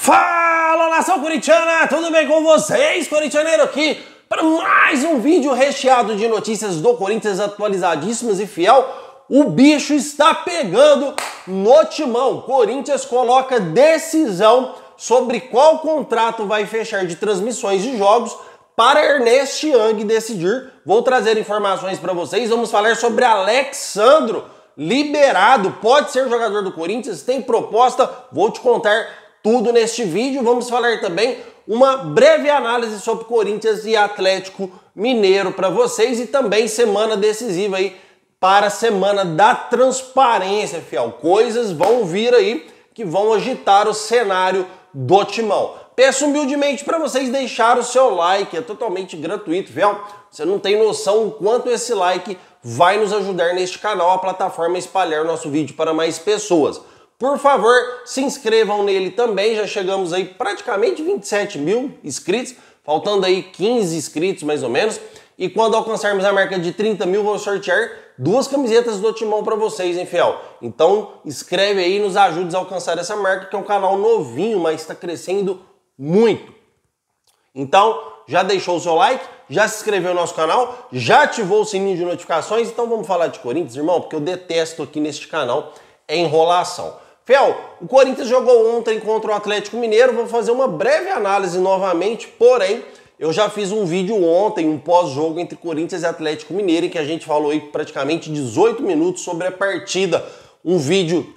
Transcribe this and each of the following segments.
Fala, nação corintiana, tudo bem com vocês? Corintianeiro aqui para mais um vídeo recheado de notícias do Corinthians atualizadíssimas e fiel. O bicho está pegando no timão. Corinthians coloca decisão sobre qual contrato vai fechar de transmissões de jogos para Ernest Young decidir. Vou trazer informações para vocês. Vamos falar sobre Alexandro, liberado, pode ser jogador do Corinthians, tem proposta, vou te contar tudo neste vídeo. Vamos falar também uma breve análise sobre Corinthians e Atlético Mineiro para vocês e também semana decisiva aí para a semana da transparência, fiel. Coisas vão vir aí que vão agitar o cenário do timão. Peço humildemente para vocês deixarem o seu like, é totalmente gratuito, fiel. Você não tem noção o quanto esse like vai nos ajudar neste canal, a plataforma a espalhar o nosso vídeo para mais pessoas. Por favor, se inscrevam nele também, já chegamos aí praticamente 27 mil inscritos, faltando aí 15 inscritos mais ou menos. E quando alcançarmos a marca de 30 mil, vou sortear 2 camisetas do Timão para vocês, hein, fiel? Então, escreve aí e nos ajude a alcançar essa marca, que é um canal novinho, mas está crescendo muito. Então, já deixou o seu like? Já se inscreveu no nosso canal? Já ativou o sininho de notificações? Então vamos falar de Corinthians, irmão, porque eu detesto aqui neste canal enrolação. Fiel, o Corinthians jogou ontem contra o Atlético Mineiro, vou fazer uma breve análise novamente, porém, eu já fiz um vídeo ontem, um pós-jogo entre Corinthians e Atlético Mineiro, em que a gente falou aí praticamente 18 minutos sobre a partida. Um vídeo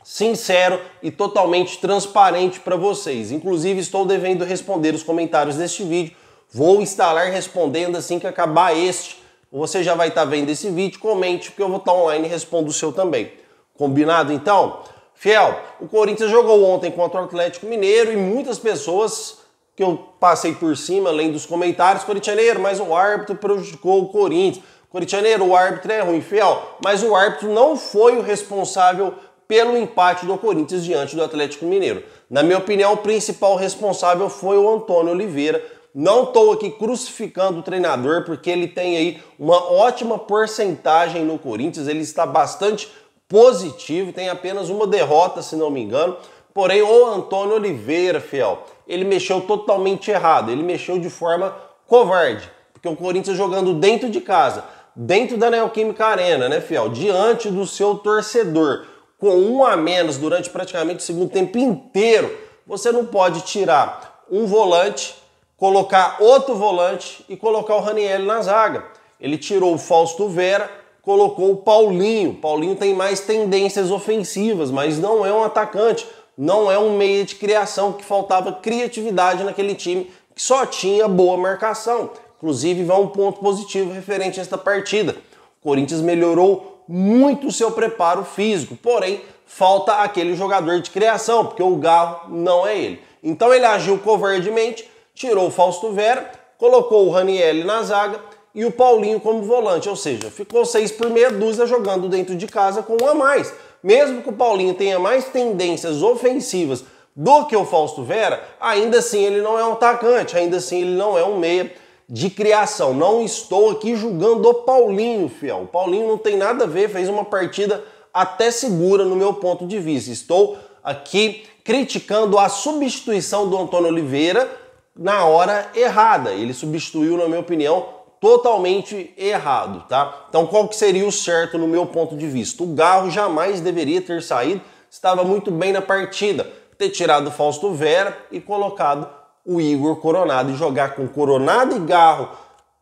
sincero e totalmente transparente para vocês. Inclusive, estou devendo responder os comentários deste vídeo. Vou instalar respondendo assim que acabar este. Você já vai estar vendo esse vídeo, comente, porque eu vou estar online e respondo o seu também. Combinado, então? Fiel, o Corinthians jogou ontem contra o Atlético Mineiro e muitas pessoas que eu passei por cima, além dos comentários, corintianeiro, mas o árbitro prejudicou o Corinthians. Corintianeiro, o árbitro é ruim, fiel, mas o árbitro não foi o responsável pelo empate do Corinthians diante do Atlético Mineiro. Na minha opinião, o principal responsável foi o Antônio Oliveira. Não estou aqui crucificando o treinador, porque ele tem aí uma ótima porcentagem no Corinthians, ele está bastante positivo, tem apenas uma derrota, se não me engano. Porém, o Antônio Oliveira, fiel, ele mexeu totalmente errado, ele mexeu de forma covarde, porque o Corinthians jogando dentro de casa, dentro da Neoquímica Arena, né, fiel, diante do seu torcedor, com 1 a menos durante praticamente o segundo tempo inteiro, você não pode tirar um volante, colocar outro volante e colocar o Ranieri na zaga. Ele tirou o Fausto Vera, colocou o Paulinho. Paulinho tem mais tendências ofensivas, mas não é um atacante, não é um meia de criação, que faltava criatividade naquele time que só tinha boa marcação. Inclusive, vai um ponto positivo referente a esta partida. O Corinthians melhorou muito o seu preparo físico, porém, falta aquele jogador de criação, porque o Garro não é ele. Então ele agiu covardemente, tirou o Fausto Vera, colocou o Ranieri na zaga e o Paulinho como volante, ou seja, ficou 6 por meia dúzia jogando dentro de casa com 1 a mais. Mesmo que o Paulinho tenha mais tendências ofensivas do que o Fausto Vera, ainda assim ele não é um atacante, ainda assim ele não é um meia de criação. Não estou aqui julgando o Paulinho, fiel. O Paulinho não tem nada a ver, fez uma partida até segura no meu ponto de vista. Estou aqui criticando a substituição do Antônio Oliveira na hora errada. Ele substituiu, na minha opinião, totalmente errado, tá? Então qual que seria o certo no meu ponto de vista? O Garro jamais deveria ter saído, estava muito bem na partida, ter tirado o Fausto Vera e colocado o Igor Coronado e jogar com Coronado e Garro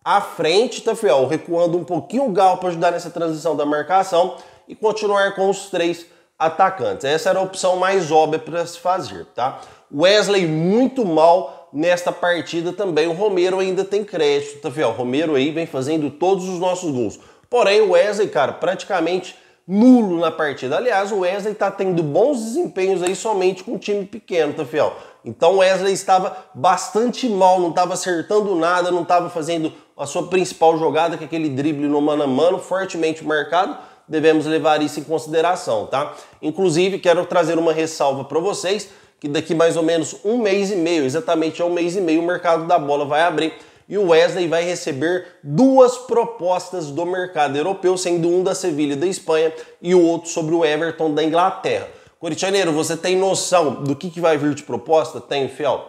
à frente, tá, fiel? Recuando um pouquinho o Garro para ajudar nessa transição da marcação e continuar com os 3 atacantes. Essa era a opção mais óbvia para se fazer, tá? Wesley muito mal nesta partida também. O Romero ainda tem crédito, tá, fiel? O Romero aí vem fazendo todos os nossos gols. Porém, o Wesley, cara, praticamente nulo na partida. Aliás, o Wesley tá tendo bons desempenhos aí somente com um time pequeno, tá, fiel? Então o Wesley estava bastante mal, não estava acertando nada, não estava fazendo a sua principal jogada, que é aquele drible no mano a mano, fortemente marcado. Devemos levar isso em consideração, tá? Inclusive, quero trazer uma ressalva para vocês, que daqui mais ou menos 1 mês e meio, exatamente 1 mês e meio, o mercado da bola vai abrir e o Wesley vai receber 2 propostas do mercado europeu, sendo um da Sevilha da Espanha e o outro sobre o Everton da Inglaterra. O Corintianeiro, você tem noção do que vai vir de proposta? Tem, fiel.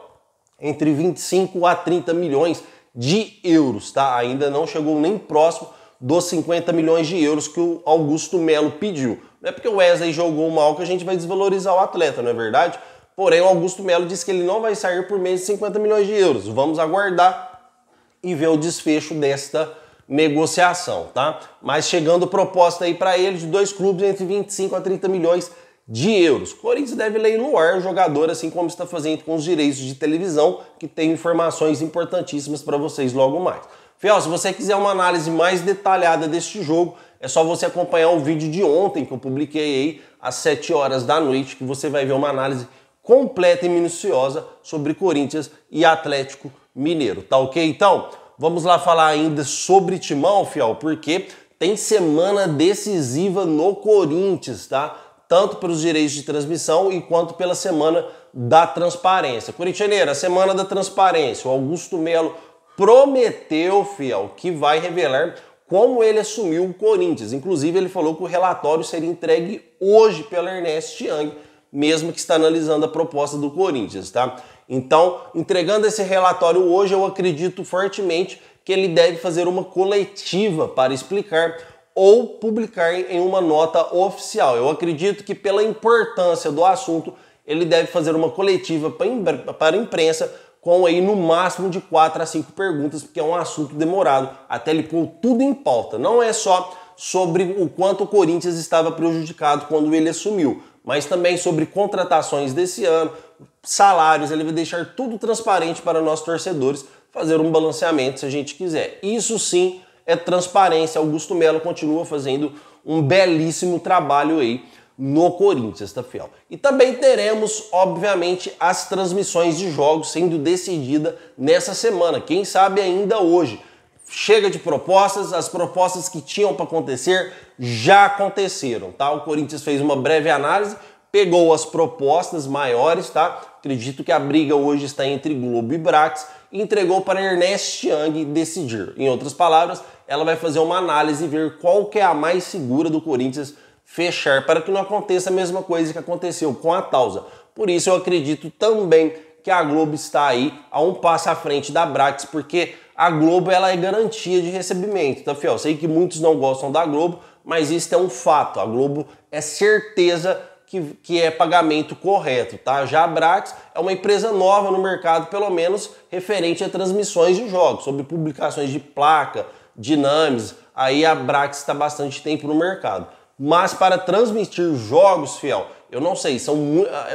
Entre 25 a 30 milhões de euros, tá? Ainda não chegou nem próximo dos 50 milhões de euros que o Augusto Melo pediu. Não é porque o Wesley jogou mal que a gente vai desvalorizar o atleta, não é verdade? Porém, o Augusto Melo disse que ele não vai sair por menos de 50 milhões de euros. Vamos aguardar e ver o desfecho desta negociação, tá? Mas chegando proposta aí para ele de dois clubes entre 25 a 30 milhões de euros. O Corinthians deve leiloar o jogador, assim como está fazendo com os direitos de televisão, que tem informações importantíssimas para vocês logo mais. Fiel, se você quiser uma análise mais detalhada deste jogo, é só você acompanhar o vídeo de ontem que eu publiquei aí às 7 horas da noite, que você vai ver uma análise completa e minuciosa sobre Corinthians e Atlético Mineiro, tá ok? Então, vamos lá falar ainda sobre Timão, fiel, porque tem semana decisiva no Corinthians, tá? Tanto pelos direitos de transmissão e quanto pela semana da transparência. Corintianeira, a semana da transparência, o Augusto Melo prometeu, fiel, que vai revelar como ele assumiu o Corinthians. Inclusive, ele falou que o relatório seria entregue hoje pela Ernest Young, mesmo que está analisando a proposta do Corinthians, tá? Então, entregando esse relatório hoje, eu acredito fortemente que ele deve fazer uma coletiva para explicar ou publicar em uma nota oficial. Eu acredito que pela importância do assunto, ele deve fazer uma coletiva para a imprensa com aí no máximo de 4 a 5 perguntas, porque é um assunto demorado, até ele pôr tudo em pauta. Não é só sobre o quanto o Corinthians estava prejudicado quando ele assumiu, mas também sobre contratações desse ano, salários, ele vai deixar tudo transparente para nós torcedores, fazer um balanceamento se a gente quiser. Isso sim é transparência. Augusto Melo continua fazendo um belíssimo trabalho aí no Corinthians, tá, fiel? E também teremos, obviamente, as transmissões de jogos sendo decidida nessa semana, quem sabe ainda hoje. Chega de propostas, as propostas que tinham para acontecer já aconteceram, tá? O Corinthians fez uma breve análise, pegou as propostas maiores, tá? Acredito que a briga hoje está entre Globo e Brax e entregou para Ernest Young decidir. Em outras palavras, ela vai fazer uma análise e ver qual que é a mais segura do Corinthians fechar, para que não aconteça a mesma coisa que aconteceu com a Tausa. Por isso eu acredito também que a Globo está aí a um passo à frente da Brax, porque a Globo ela é garantia de recebimento, tá, fiel? Sei que muitos não gostam da Globo, mas isso é um fato. A Globo é certeza que é pagamento correto, tá? Já a Brax é uma empresa nova no mercado, pelo menos referente a transmissões de jogos, sobre publicações de placa, dinames, aí a Brax está bastante tempo no mercado. Mas para transmitir jogos, fiel, eu não sei,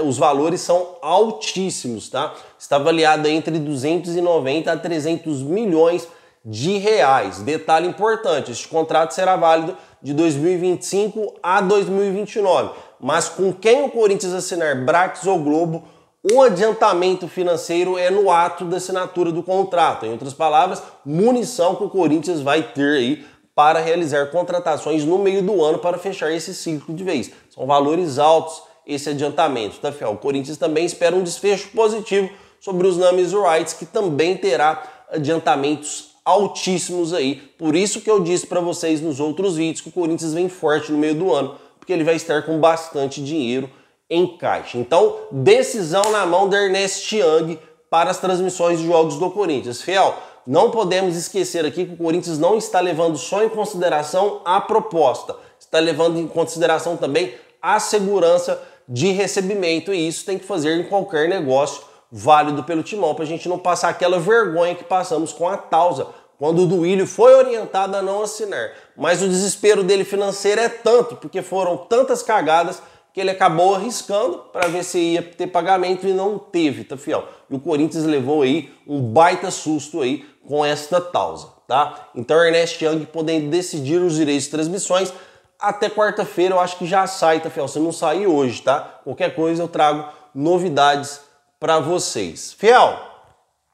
os valores são altíssimos, tá? Está avaliado entre 290 a 300 milhões de reais. Detalhe importante, este contrato será válido de 2025 a 2029. Mas com quem o Corinthians assinar, Brax ou Globo, o adiantamento financeiro é no ato da assinatura do contrato. Em outras palavras, munição que o Corinthians vai ter aí para realizar contratações no meio do ano para fechar esse ciclo de vez. São valores altos esse adiantamento, tá, fiel? O Corinthians também espera um desfecho positivo sobre os Names Rights, que também terá adiantamentos altíssimos aí. Por isso que eu disse para vocês nos outros vídeos que o Corinthians vem forte no meio do ano, porque ele vai estar com bastante dinheiro em caixa. Então, decisão na mão da Ernest Young para as transmissões de jogos do Corinthians. Fiel, não podemos esquecer aqui que o Corinthians não está levando só em consideração a proposta, está levando em consideração também a segurança de recebimento, e isso tem que fazer em qualquer negócio válido pelo Timão, para a gente não passar aquela vergonha que passamos com a Tausa, quando o Duílio foi orientado a não assinar. Mas o desespero dele financeiro é tanto, porque foram tantas cagadas, que ele acabou arriscando para ver se ia ter pagamento e não teve, tá, fiel? E o Corinthians levou aí um baita susto aí com esta Tausa, tá? Então o Ernest Young podendo decidir os direitos de transmissões até quarta-feira, eu acho que já sai, tá, fiel? Se não sair hoje, tá? Qualquer coisa eu trago novidades para vocês. Fiel,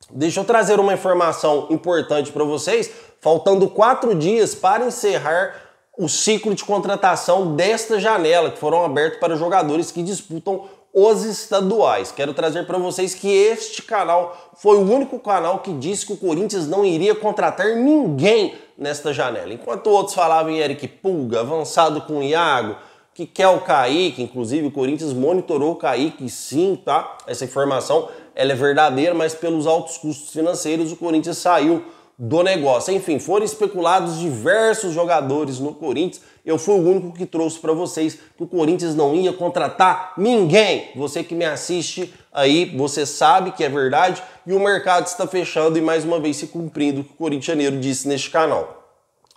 deixa eu trazer uma informação importante para vocês, faltando 4 dias para encerrar o ciclo de contratação desta janela, que foram abertos para jogadores que disputam os estaduais. Quero trazer para vocês que este canal foi o único canal que disse que o Corinthians não iria contratar ninguém nesta janela. Enquanto outros falavam em Eric Pulga, avançado com o Iago, que quer o Kaique, inclusive o Corinthians monitorou o Kaique, sim, tá? Essa informação ela é verdadeira, mas pelos altos custos financeiros o Corinthians saiu do negócio. Enfim, foram especulados diversos jogadores no Corinthians. Eu fui o único que trouxe para vocês que o Corinthians não ia contratar ninguém. Você que me assiste aí, você sabe que é verdade e o mercado está fechando e mais uma vez se cumprindo o que o corintianeiro disse neste canal.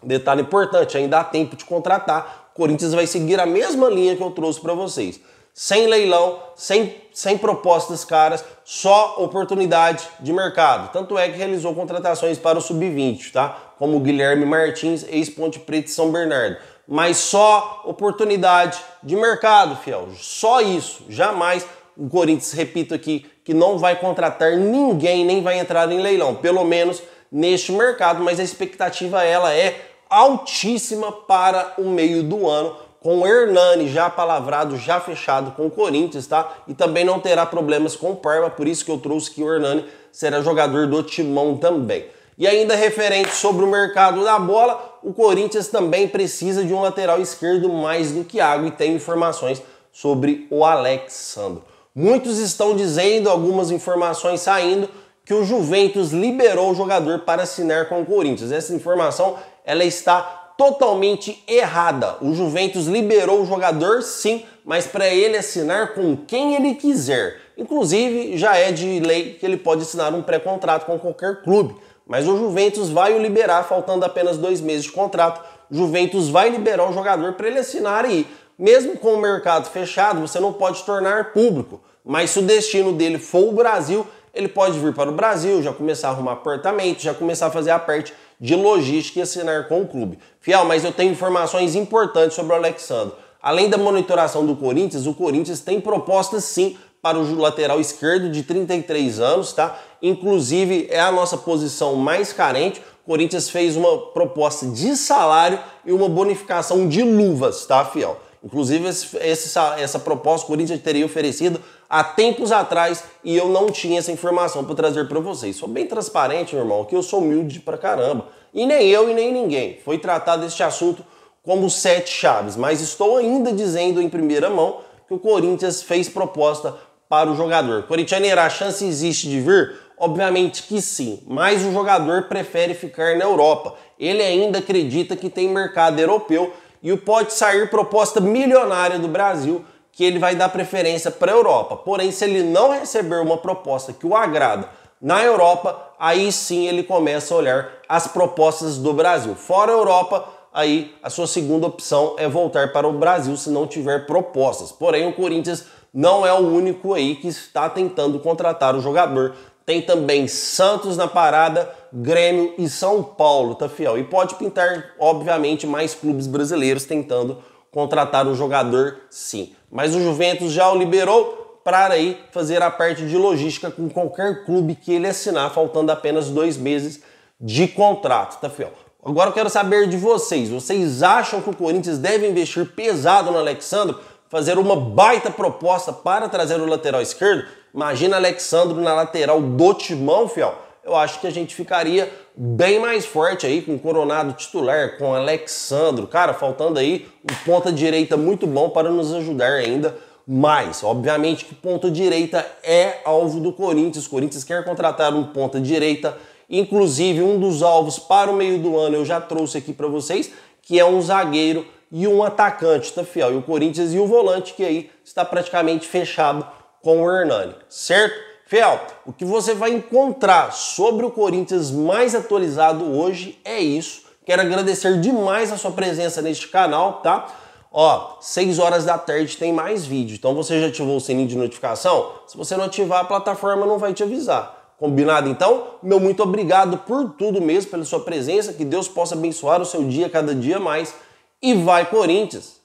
Detalhe importante, ainda há tempo de contratar. O Corinthians vai seguir a mesma linha que eu trouxe para vocês. Sem leilão, sem propostas caras, só oportunidade de mercado. Tanto é que realizou contratações para o Sub-20, tá? Como o Guilherme Martins, ex-Ponte Preta e São Bernardo. Mas só oportunidade de mercado, fiel. Só isso. Jamais o Corinthians, repito aqui, que não vai contratar ninguém, nem vai entrar em leilão. Pelo menos neste mercado, mas a expectativa ela é altíssima para o meio do ano, com o Hernani já palavrado, já fechado com o Corinthians, tá? E também não terá problemas com o Parma, por isso que eu trouxe que o Hernani será jogador do Timão também. E ainda referente sobre o mercado da bola, o Corinthians também precisa de um lateral esquerdo mais do que água e tem informações sobre o Alexandro. Muitos estão dizendo, algumas informações saindo, que o Juventus liberou o jogador para assinar com o Corinthians. Essa informação ela está totalmente errada. O Juventus liberou o jogador sim, mas para ele assinar com quem ele quiser. Inclusive já é de lei que ele pode assinar um pré-contrato com qualquer clube. Mas o Juventus vai o liberar, faltando apenas 2 meses de contrato. O Juventus vai liberar o jogador para ele assinar aí. Mesmo com o mercado fechado, você não pode tornar público. Mas se o destino dele for o Brasil, ele pode vir para o Brasil, já começar a arrumar apartamento, já começar a fazer a parte de logística e assinar com o clube. Fiel, mas eu tenho informações importantes sobre o Alexandro. Além da monitoração do Corinthians, o Corinthians tem propostas sim para o lateral esquerdo de 33 anos, tá? Inclusive é a nossa posição mais carente. O Corinthians fez uma proposta de salário e uma bonificação de luvas, tá, fiel? Inclusive essa proposta o Corinthians teria oferecido há tempos atrás e eu não tinha essa informação para trazer para vocês. Sou bem transparente, meu irmão, que eu sou humilde pra caramba. E nem eu e nem ninguém. Foi tratado este assunto como 7 chaves, mas estou ainda dizendo em primeira mão que o Corinthians fez proposta para o jogador. Corintianeira, a chance existe de vir? Obviamente que sim, mas o jogador prefere ficar na Europa. Ele ainda acredita que tem mercado europeu e pode sair proposta milionária do Brasil que ele vai dar preferência para a Europa. Porém, se ele não receber uma proposta que o agrada na Europa, aí sim ele começa a olhar as propostas do Brasil. Fora a Europa, aí a sua segunda opção é voltar para o Brasil se não tiver propostas. Porém, o Corinthians não é o único aí que está tentando contratar o jogador. Tem também Santos na parada, Grêmio e São Paulo, tá, fiel? E pode pintar, obviamente, mais clubes brasileiros tentando contratar o jogador, sim. Mas o Juventus já o liberou para aí fazer a parte de logística com qualquer clube que ele assinar, faltando apenas 2 meses de contrato, tá, fiel? Agora eu quero saber de vocês. Vocês acham que o Corinthians deve investir pesado no Alexandro, fazer uma baita proposta para trazer o lateral esquerdo? Imagina Alexandro na lateral do Timão, fiel. Eu acho que a gente ficaria bem mais forte aí com o Coronado titular, com Alexandro. Cara, faltando aí um ponta direita muito bom para nos ajudar ainda mais. Obviamente que ponta direita é alvo do Corinthians. O Corinthians quer contratar um ponta direita. Inclusive, um dos alvos para o meio do ano eu já trouxe aqui para vocês, que é um zagueiro e um atacante, tá, fiel? E o Corinthians e o volante, que aí está praticamente fechado com o Hernani, certo? Fiel, o que você vai encontrar sobre o Corinthians mais atualizado hoje é isso. Quero agradecer demais a sua presença neste canal, tá? Ó, 6 horas da tarde tem mais vídeo, então você já ativou o sininho de notificação? Se você não ativar, a plataforma não vai te avisar. Combinado então? Meu muito obrigado por tudo mesmo, pela sua presença, que Deus possa abençoar o seu dia cada dia mais. E vai Corinthians!